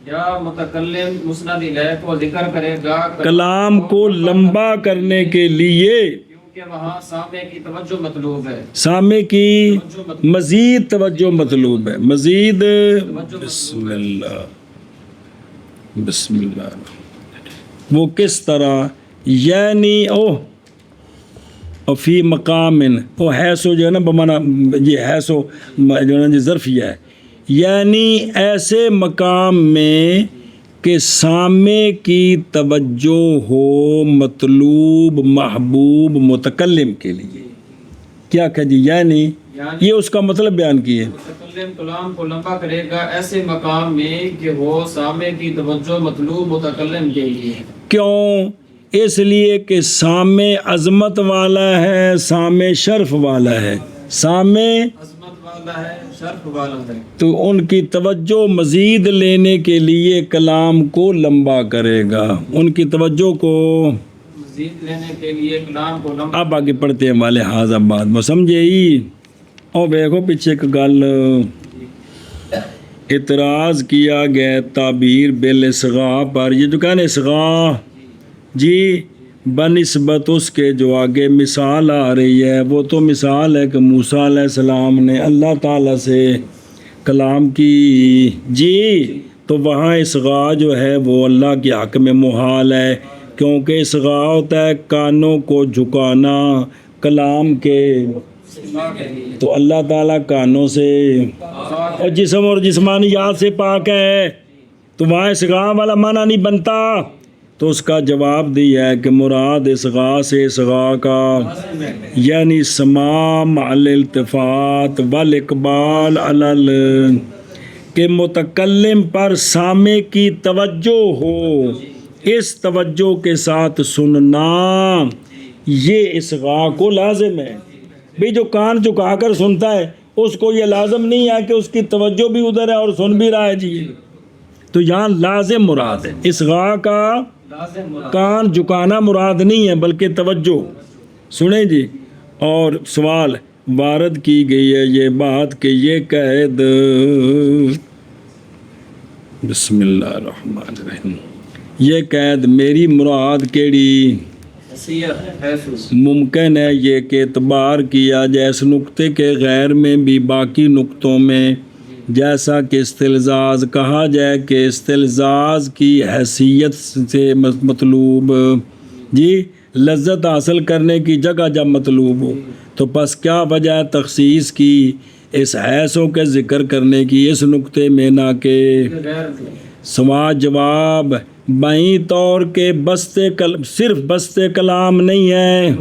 S2: یا متکلم مسند الیہ کو ذکر کرے گا
S1: کلام کو لمبا کرنے کے لیے،
S2: کیونکہ وہاں سامع کی توجہ مطلوب ہے.
S1: سامع کی مزید توجہ مطلوب ہے. مزید بسم اللہ بسم اللہ. وہ کس طرح؟ یعنی فی مقام، وہ حیث جو ہے نا بمانا یہ حیث جو ہے نا ظرفیہ ہے، یعنی ایسے مقام میں کہ سامع کی توجہ ہو مطلوب محبوب متکلم کے لیے. کیا کہ جی؟ یعنی یہ اس کا مطلب بیان کیے.
S2: متکلم کلام کو لمبا کرے گا ایسے مقام میں کہ وہ سامع کی توجہ مطلوب متکلم کے لیے.
S1: کیوں؟ اس لیے کہ سامع عظمت والا ہے، سامع شرف والا ہے. سامع
S2: عظمت والا ہے، شرف والا ہے.
S1: تو ان کی توجہ مزید لینے کے لیے کلام کو لمبا کرے گا، ان کی توجہ کو
S2: مزید لینے کے لیے کلام کو لمبا.
S1: اب آگے پڑھتے ہیں والے حاض آباد میں سمجھے ہی. اور دیکھو پیچھے ایک گل اعتراض کیا گیا تعبیر بالاصغاء پر. یہ جو کہنا اصغاء جی بنسبت اس کے جو آگے مثال آ رہی ہے، وہ تو مثال ہے کہ موسیٰ علیہ السلام نے اللہ تعالیٰ سے کلام کی جی، تو وہاں اصغاء جو ہے وہ اللہ کے حق میں محال ہے، کیونکہ اصغاء ہوتا ہے کانوں کو جھکانا کلام کے. تو اللہ تعالیٰ کانوں سے اور جسم اور جسمانیات سے پاک ہے، تو وہاں اصغاء والا معنی نہیں بنتا. تو اس کا جواب دیا ہے کہ مراد اصغاء سے اصغاء کا یعنی سماع مع الالتفات والاقبال علی کہ متکلم پر سامع کی توجہ ہو، اس توجہ کے ساتھ سننا، یہ اصغاء کو لازم ہے. بھی جو کان جھکا کر سنتا ہے اس کو یہ لازم نہیں ہے کہ اس کی توجہ بھی ادھر ہے اور سن بھی رہا ہے جی. تو یہاں لازم مراد ہے، اصغاء کا کان جھکانا مراد نہیں ہے بلکہ توجہ. سنیں جی. اور سوال وارد کی گئی ہے یہ بات کہ یہ قید بسم اللہ الرحمن الرحیم، یہ قید میری مراد کیڑی؟ ممکن ہے یہ کہ اعتبار کیا جائے اس نقطے کے غیر میں بھی باقی نقطوں میں، جیسا کہ استلزاز کہا جائے کہ استلزاز کی حیثیت سے مطلوب جی لذت حاصل کرنے کی جگہ جب مطلوب ہو، تو پس کیا وجہ ہے تخصیص کی اس حیثوں کے ذکر کرنے کی اس نقطے میں نہ کہ سوا جواب بائیں طور کے صرف بست کلام نہیں ہے،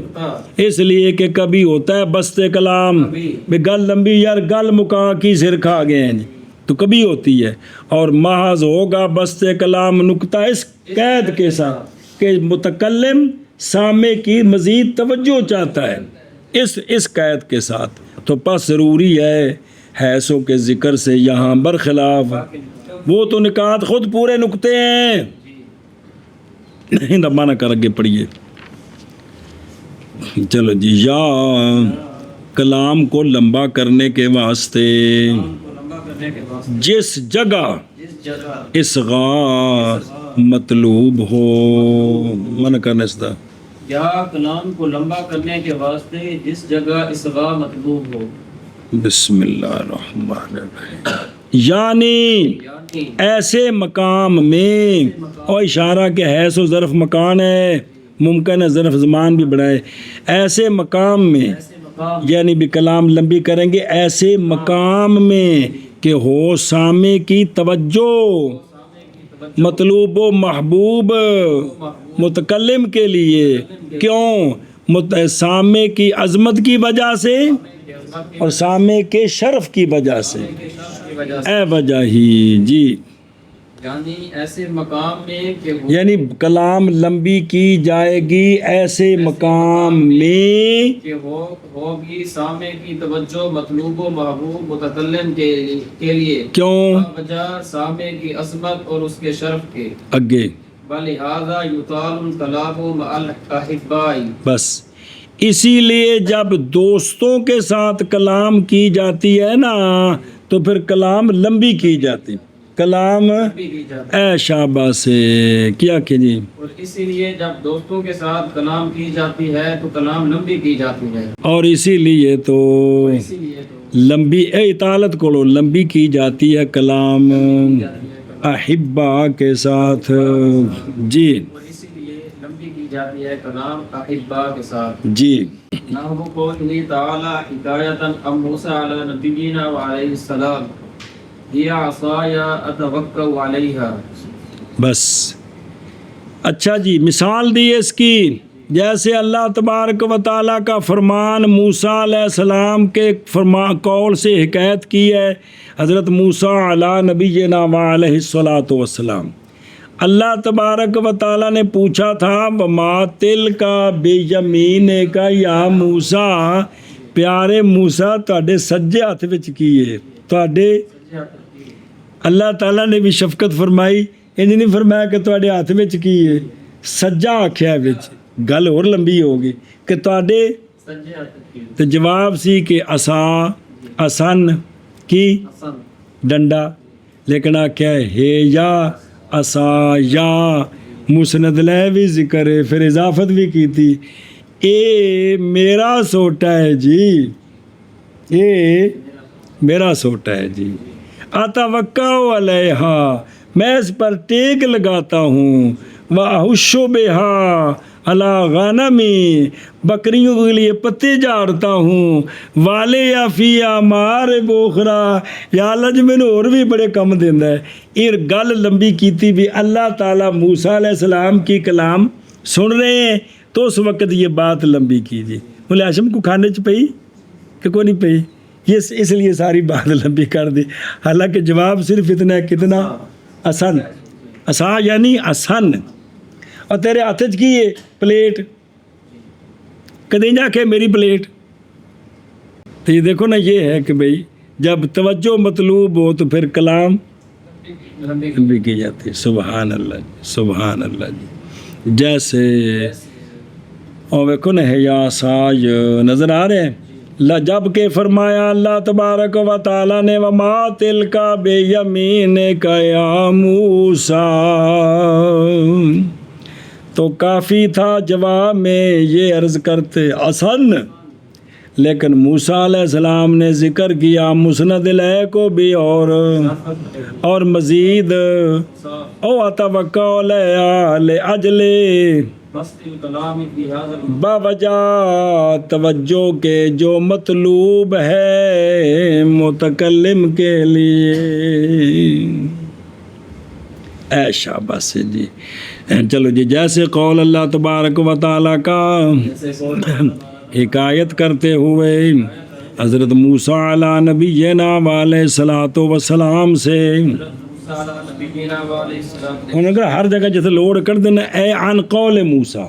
S1: اس لیے کہ کبھی ہوتا ہے بست کلام بھی گل لمبی یار گل مکا کی سر کھا گئے ہیں تو کبھی ہوتی ہے، اور محض ہوگا بست کلام نقطہ اس قید کے ساتھ کہ متکلم سامع کی مزید توجہ چاہتا ہے اس قید کے ساتھ. تو پس ضروری ہے حیثوں کے ذکر سے یہاں برخلاف، وہ تو نکات خود پورے نقطے ہیں. مانا کر آگے پڑھیے. چلو جی. یا کلام کو لمبا کرنے کے واسطے جس جگہ اصغاء مطلوب ہو، منع کرنے سے
S2: یا کلام کو لمبا کرنے کے واسطے جس جگہ اصغاء مطلوب ہو.
S1: بسم اللہ الرحمن الرحیم. یعنی ایسے مقام میں، اور اشارہ کے حیث و ظرف مکان ہے، ممکن ہے ظرف زمان بھی بڑھائے، ایسے مقام میں یعنی بھی کلام لمبی کریں گے ایسے مقام میں کہ ہو سامع کی توجہ مطلوب و محبوب متکلم کے لیے. کیوں؟ سامع کی عظمت کی وجہ سے اور سامع کے شرف کی وجہ سے، اے وجہ ہی جی.
S2: یعنی ایسے مقام میں کہ
S1: یعنی کلام لمبی کی جائے گی ایسے مقام میں
S2: کہ ہوگی سامع کی توجہ مطلوب و محبوب متکلم کے لیے.
S1: کیوں؟
S2: وجہ سامع کی عظمت اور اس کے شرف کے.
S1: اگے
S2: بلہذا یطال الکلام مع الاحباء،
S1: بس اسی لیے جب دوستوں کے ساتھ کلام کی جاتی ہے نا تو پھر کلام لمبی کی جاتی، کلام
S2: لمبی کی جاتی ہے،
S1: اے شابہ سے کیا کہ جی،
S2: اور اسی لیے جب دوستوں کے ساتھ کلام کی جاتی ہے تو کلام لمبی کی جاتی ہے،
S1: اور اسی لیے تو
S2: اسی لیے تو
S1: لمبی اطالت کو لمبی کی جاتی ہے کلام
S2: جاتی ہے کلام،
S1: احبا کے ساتھ جی
S2: اور اسی لیے لمبی کی جاتی ہے کلام احبا کے ساتھ۔
S1: جی
S2: نحو قوله تعالی حکایتا عن موسیٰ علی نبینا وعلیہ السلام ہی عصایا اتوکل علیہا۔
S1: بس اچھا جی، مثال دی اس کی، جیسے اللہ تبارک و تعالیٰ کا فرمان موسیٰ علیہ السلام کے قول سے حکایت کی ہے، حضرت موسیٰ علی نبینا وعلیہ الصلاۃ والسلام۔ اللہ تبارک و تعالیٰ نے پوچھا تھا وما تلک بیمینک یا موسیٰ، پیارے موسیٰ تواڈے سجے ہاتھ وچ کی ہے، تواڈے اللہ تعالیٰ نے بھی شفقت فرمائی، انج نہیں فرمایا کہ تواڈے ہاتھ وچ کی ہے، سجا آکھیا وچ، گل اور لمبی ہوگی کہ تواڈے،
S2: سجے ہاتھ کی
S1: تو جواب سی کہ عصا، عصن کی
S2: حسن،
S1: ڈنڈا، لیکن آکھیا ہے یا عصا یا مسند لے بھی ذکر ہے، پھر اضافت بھی کی تھی، اے میرا سوٹا ہے جی، اے میرا سوٹا ہے جی، اتوکا علیہا، میں اس پر ٹیک لگاتا ہوں، وَأَحُشُّ بِهَا عَلَىٰ غَنَمِي، بکریوں کے لیے پتے جھاڑتا ہوں، والے یا فِيهَا مَآرِبُ أُخْرَىٰ، یا اللہ جی مینوں اور بھی بڑے کم دیندا ہے۔ یہ گل لمبی کیتی بھی اللہ تعالیٰ موسیٰ علیہ السلام کی کلام سن رہے ہیں تو اس وقت یہ بات لمبی کیجیے، بولے ہاشم کو کھانے چ پئی کہ کوئی نہیں پئی، یہ اس لیے ساری بات لمبی کر دی، حالانکہ جواب صرف اتنا ہے، کتنا آسان، آسان یعنی آسان، اور تیرے ہاتھ چ کی ہے پلیٹ، کدیں جا کے میری پلیٹ، تو یہ دیکھو نا، یہ ہے کہ بھئی جب توجہ مطلوب ہو تو پھر کلام لمبی کی جاتی ہے، سبحان اللہ جی، سبحان اللہ جی، جیسے اور دیکھو نا یا ساج نظر آ رہے ہیں، جب کہ فرمایا اللہ تبارک و تعالیٰ نے وما تلک بیمینک یا موسیٰ، تو کافی تھا جواب میں یہ عرض کرتے عصن، لیکن موسیٰ علیہ السلام نے ذکر کیا مسند لے کو بھی اور مزید او اتوکا علیہ لأجل
S2: بسط الکلام فی ھذا
S1: باوجہ توجہ کے جو مطلوب ہے متکلم کے لیے، اے شاباش سے جی، چلو جی، جیسے قول اللہ تبارک و تعالیٰ کا حکایت کرتے ہوئے حضرت موسیٰ علی نبینا علیہ الصلوۃ والسلام سے، انہوں نے ہر جگہ جیسے لوڑ کر دینا اے عن قول موسیٰ،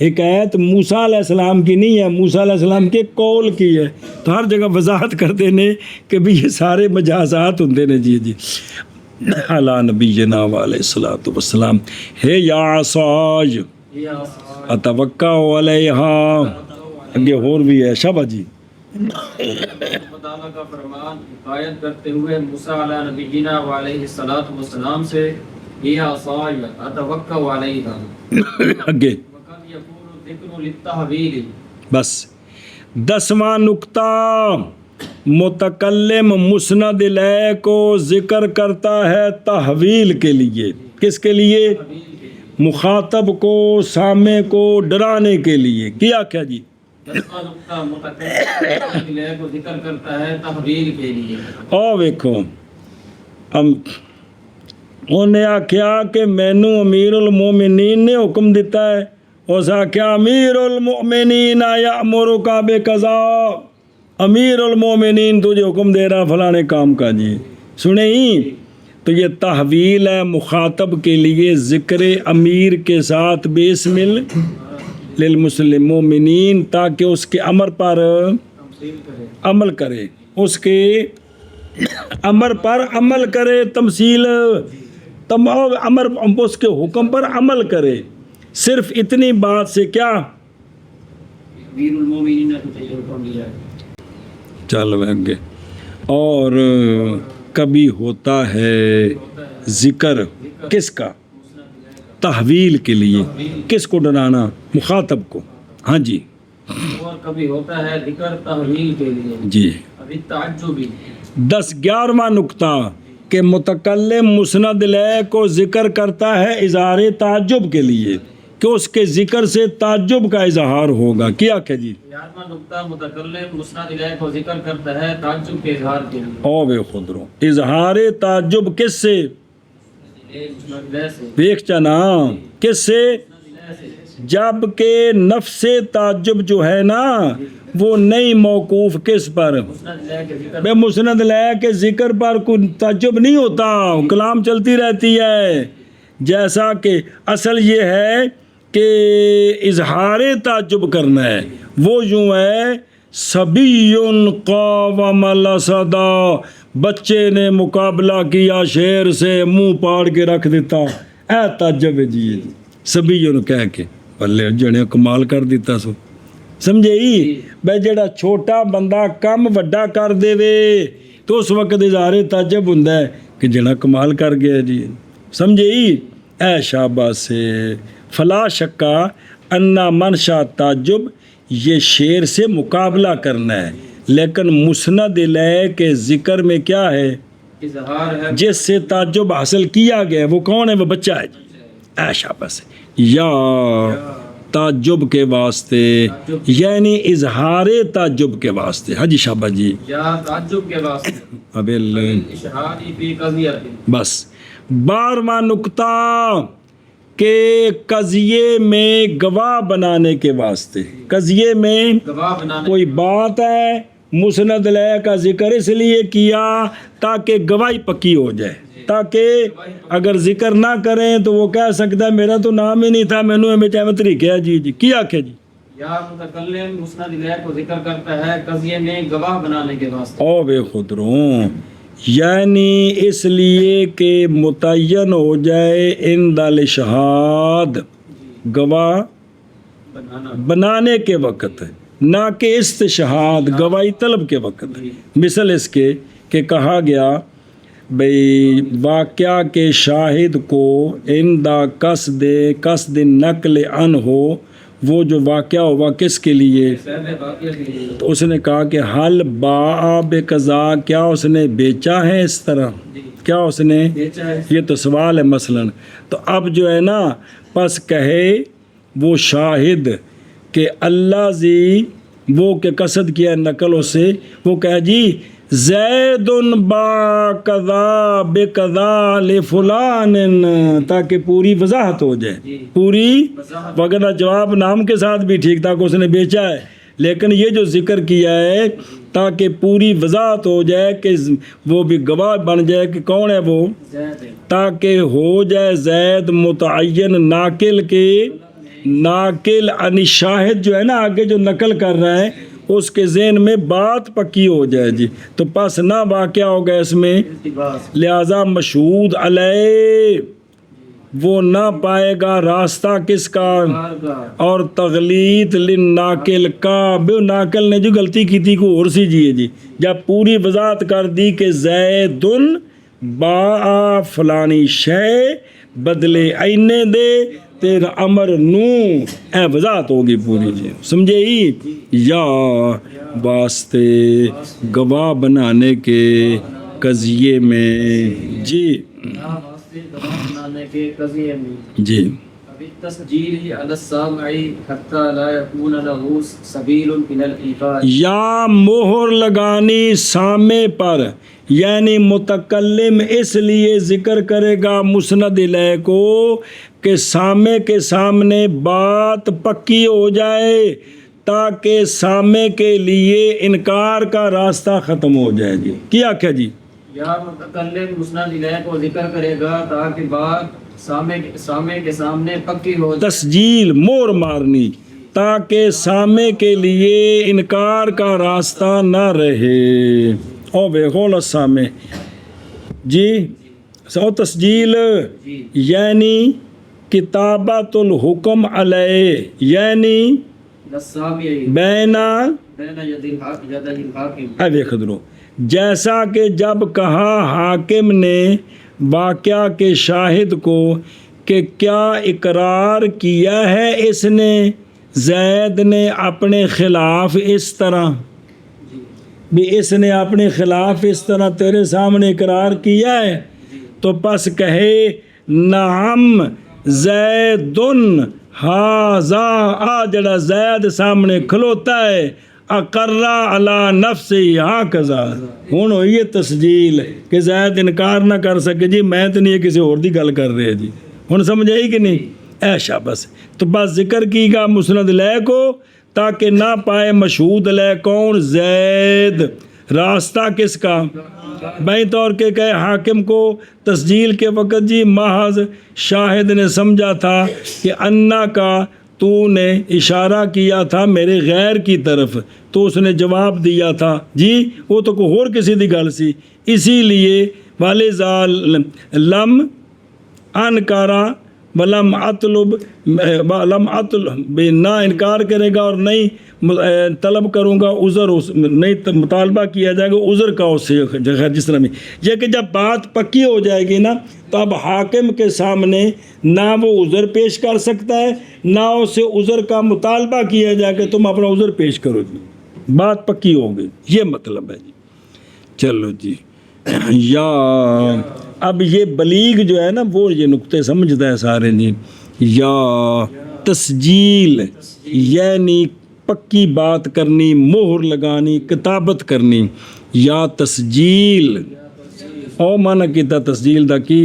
S1: حکایت موسیٰ علیہ السلام کی نہیں ہے، موسیٰ علیہ السلام کے قول کی ہے، تو ہر جگہ وضاحت کر دینے کہ بھی یہ سارے مجازات ہوتے ہیں جی جی علی نبینا علیہ الصلوۃ والسلام، ہے یا عصاج اتوکا علیہا، اگے اور بھی ہے، شاباش جی،
S2: تعالیٰ کا فرمان حکایت کرتے ہوئے موسیٰ علیہ نبینا علیہ الصلوۃ والسلام سے، یہ عصای اتوکا علیہا،
S1: اگے
S2: وقد یکون الذکر للتحویل،
S1: بس 10واں نقطہ، متکلم مسند لے کو ذکر کرتا ہے تحویل کے لیے، کس کے لیے؟ مخاطب کو، سامع کو ڈرانے کے لیے، کیا کیا جی؟
S2: 10واں نقطہ متکلم لے کو ذکر کرتا ہے تحویل کے لیے،
S1: او ویکھو انہیں آکھیا کہ مینوں امیر المومنین نے حکم دیتا ہے، اس آکھیا امیر المؤمنین یأمرک بکذا، امیر المومنین تجھے حکم دے رہا فلانے کام کا جی، سنیں ہی، تو یہ تحویل ہے مخاطب کے لیے، ذکر امیر کے ساتھ بسم للمسلم مومنین، تاکہ اس کے امر پر
S2: تمثیل کرے،
S1: عمل کرے، اس کے امر پر عمل کرے، تمثیل تمام امر، اس کے حکم پر عمل کرے، صرف اتنی بات سے کیا؟
S2: امیر المومنین نے تجھے حکم دیا ہے،
S1: چلو آگے اور کبھی ہوتا ہے ذکر کس کا؟ تحویل کے لیے. کس کو ڈرانا؟ مخاطب کو. ہاں جی
S2: اور کبھی ہوتا ہے ذکر تحویل کے لیے.
S1: جی.
S2: ابھی تعجبی.
S1: 11واں نقطہ کہ متکلم مسند لے کو ذکر کرتا ہے اظہار تعجب کے لیے کہ اس کے ذکر سے تعجب کا اظہار ہوگا. کیا کہ جی
S2: 11واں نقطہ متکلم مسند الیہ کو ذکر کرتا ہے تعجب کے اظہار کے لیے.
S1: او بے خود رو اظہار تعجب کس سے؟
S2: مسند الیہ سے.
S1: دیکھ چنا کس سے؟ جب کہ نفس تعجب جو ہے نا وہ نہیں موقوف کس پر؟
S2: مسند الیہ کے ذکر.
S1: بے مسند لے کے ذکر پر کوئی تعجب نہیں ہوتا، کلام چلتی رہتی ہے. جیسا کہ اصل یہ ہے کہ اظہار تعجب کرنا ہے، وہ یوں ہے صبی قاوم الاسدا، بچے نے مقابلہ کیا شیر سے، منہ پاڑ کے رکھ دیتا. اے تعجب ہے جی صبی کہہ کے بلے جنے کمال کر دیتا سو. سمجھے بھائی جڑا چھوٹا بندہ کم وڈا کر دے وے تو اس وقت اظہار تعجب ہوندا ہے کہ جڑا کمال کر گیا جی. سمجھے اے شاباش سے فلا شکا انا منشا تعجب، یہ شیر سے مقابلہ کرنا ہے، لیکن مسند الیہ کے ذکر میں کیا ہے؟
S2: اظہار ہے.
S1: جس سے تعجب حاصل کیا گیا وہ کون ہے؟ وہ بچہ ہے جی. اے شاباش سے یا تعجب کے واسطے یعنی اظہار تعجب کے واسطے. ہاں جی شاباش جی.
S2: یا تعجب کے واسطے.
S1: ابل
S2: اشہاری فی قضیۃ.
S1: بس 12واں نقطہ کہ قضیے میں گواہ بنانے کے واسطے. قضیے میں
S2: گواہ بنانے.
S1: کوئی بات ہے، مسند الیہ کا ذکر اس لیے کیا تاکہ گواہی پکی ہو جائے، تاکہ اگر ذکر نہ کریں تو وہ کہہ سکتا ہے میرا تو نام ہی نہیں تھا، میں نے ہمیں طریقہ ہے. جی جی کیا کہ جی
S2: یا متکلم مسند الیہ کو ذکر کرتا ہے قضیے میں گواہ بنانے کے واسطے.
S1: او بے خود رو یعنی اس لیے کہ متعین ہو جائے عند الاشہاد، گواہ بنانے کے وقت، نہ کہ استشہاد گواہی طلب کے وقت. مثل اس کے کہ کہا گیا بھئی واقعہ کے شاہد کو عندہ قصد نقل عن ہو، وہ جو واقعہ ہوا کس کے لیے؟ تو اس نے کہا کہ حل باع بقضا، کیا اس نے بیچا ہے اس طرح؟ کیا اس نے؟ یہ تو سوال ہے مثلا. تو اب جو ہے نا پس کہے وہ شاہد کہ اللہ زی وہ کہ قصد کیا نقل اس سے، وہ کہے جی زید با قضا بقضا لفلان، تاکہ پوری وضاحت ہو جائے، پوری. وغیرہ جواب نام کے ساتھ بھی ٹھیک تھا کہ اس نے بیچا ہے، لیکن یہ جو ذکر کیا ہے تاکہ پوری وضاحت ہو جائے کہ وہ بھی گواہ بن جائے کہ کون ہے وہ، تاکہ ہو جائے زید متعین ناقل کے، ناقل عن شاہد جو ہے نا آگے جو نقل کر رہا ہے اس کے ذہن میں بات پکی ہو جائے جی. تو پس نہ واقعہ ہو گیا اس میں، لہذا مشہود علیہ وہ نہ پائے گا راستہ کس کا، اور تغلیط للناقل کا، بے ناقل نے جو غلطی کی تھی کو اور سی جی جب پوری وضاحت کر دی کہ زیدن باع فلانی شے بدلے اینے دے تیرا امر نو، اے وضاحت ہوگی پوری جی. سمجھے یا واسطے گواہ بنانے کے قضیے میں جی
S2: بنانے کے قضیے میں
S1: جی
S2: تسجیل علی السامع حتی لا یکون له سبیل الی الانکار،
S1: یا مہر لگانی سامع پر، یعنی متکلم اس لیے ذکر کرے گا مسند الیہ کو کہ سامع کے سامنے بات پکی ہو جائے، تاکہ سامع کے لیے انکار کا راستہ ختم ہو جائے جی. کیا کہ جی
S2: یا متکلم مسند الیہ کو ذکر کرے گا تاکہ بات سامع کے سامنے پکی ہو جائے،
S1: تسجیل مور مارنی تاکہ سامع کے لیے انکار کا راستہ نہ رہے. او بے غول سامع جی سو تسجیل یعنی کتابت الحکم علیہ، یعنی
S2: للسامع
S1: بینا
S2: بین یدی الحاکم.
S1: اے دیکھ درو جیسا کہ جب کہا حاکم نے واقعہ کے شاہد کو کہ کیا اقرار کیا ہے اس نے زید نے اپنے خلاف اس طرح بھی اس نے اپنے خلاف اس طرح تیرے سامنے اقرار کیا ہے تو پس کہے نعم زیدن ہاذا آ جڑا زید سامنے کھلوتا ہے اقرا علی نفسی ہاکذا ہن ہوئی ہے تسجیل کہ زید انکار نہ کر سکے جی میں تو نہیں کسی اور دی گل کر رہے جی ہن سمجھ آئی کہ نہیں ایشا بس تو بس ذکر کی گا مسند لے کو تاکہ نہ پائے مشہود لے کون زید راستہ کس کا بیں طور کے کہے حاکم کو تسجیل کے وقت جی محض شاہد نے سمجھا تھا کہ انا کا تو نے اشارہ کیا تھا میرے غیر کی طرف تو اس نے جواب دیا تھا جی وہ تو کوئی اور کسی دی گل سی اسی لیے والے لم انکارا ولم اطلب نہ انکار کرے گا اور نہیں طلب کروں گا عذر نہیں مطالبہ کیا جائے گا عذر کا اس سے جس طرح میں یہ کہ جب بات پکی ہو جائے گی نا تو اب حاکم کے سامنے نہ وہ عذر پیش کر سکتا ہے نہ اسے عذر کا مطالبہ کیا جائے کہ تم اپنا عذر پیش کرو جی بات پکی ہو گئی یہ مطلب ہے جی چلو جی یا اب یہ بلیغ جو ہے نا وہ یہ نقطے سمجھتا ہے سارے جی یا تسجیل یعنی پکی بات کرنی مہر لگانی کتابت کرنی یا تسجیل او مانا کیتا تسجیل دا کی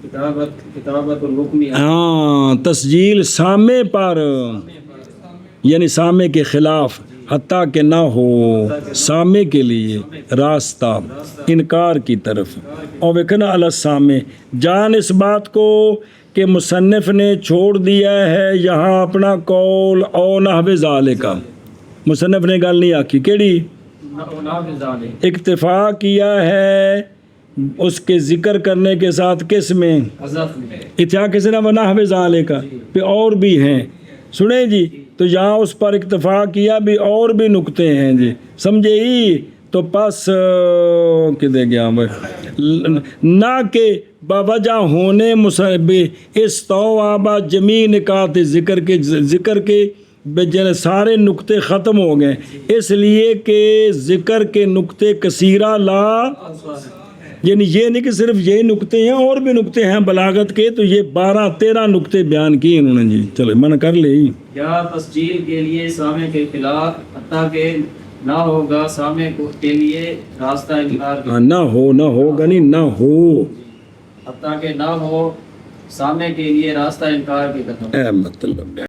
S2: کتابت الحکمی
S1: ہاں تسجیل سامے پر یعنی سامے کے خلاف حتیٰ کہ نہ ہو سامے کے لیے راستہ انکار کی طرف اور وکنا السامے جان اس بات کو کہ مصنف نے چھوڑ دیا ہے یہاں اپنا قول او نحو ذالک مصنف نے گل نہیں آکی کیڑی اکتفا کیا ہے اس کے ذکر کرنے کے ساتھ کس میں اتیا کس نے نحو ذالک پہ اور بھی ہیں سنیں جی تو یہاں اس پر اکتفا کیا بھی اور بھی نکتے ہیں جی سمجھے ہی تو پس کدے گیا نہ کہ باوجہ ہونے استوابا جمی نکات ذکر کے سارے نکتے ختم ہو گئے اس لیے کہ ذکر کے نکتے کثیرہ لا یعنی یہ نہیں کہ صرف یہی نکتے ہیں اور بھی نکتے ہیں بلاغت کے تو یہ 12-13 نکتے بیان کیے انہوں نے جی چلو من کر لے
S2: یا تسجیل کے لیے سامع کے خلاف حتیٰ کہ نہ ہوگا سامع کے لیے راستہ انکار
S1: نہ ہوگا نہیں نہ ہو
S2: حتیٰ کہ نہ ہو سامع کے لیے راستہ انکار کی قدم
S1: اے مطلب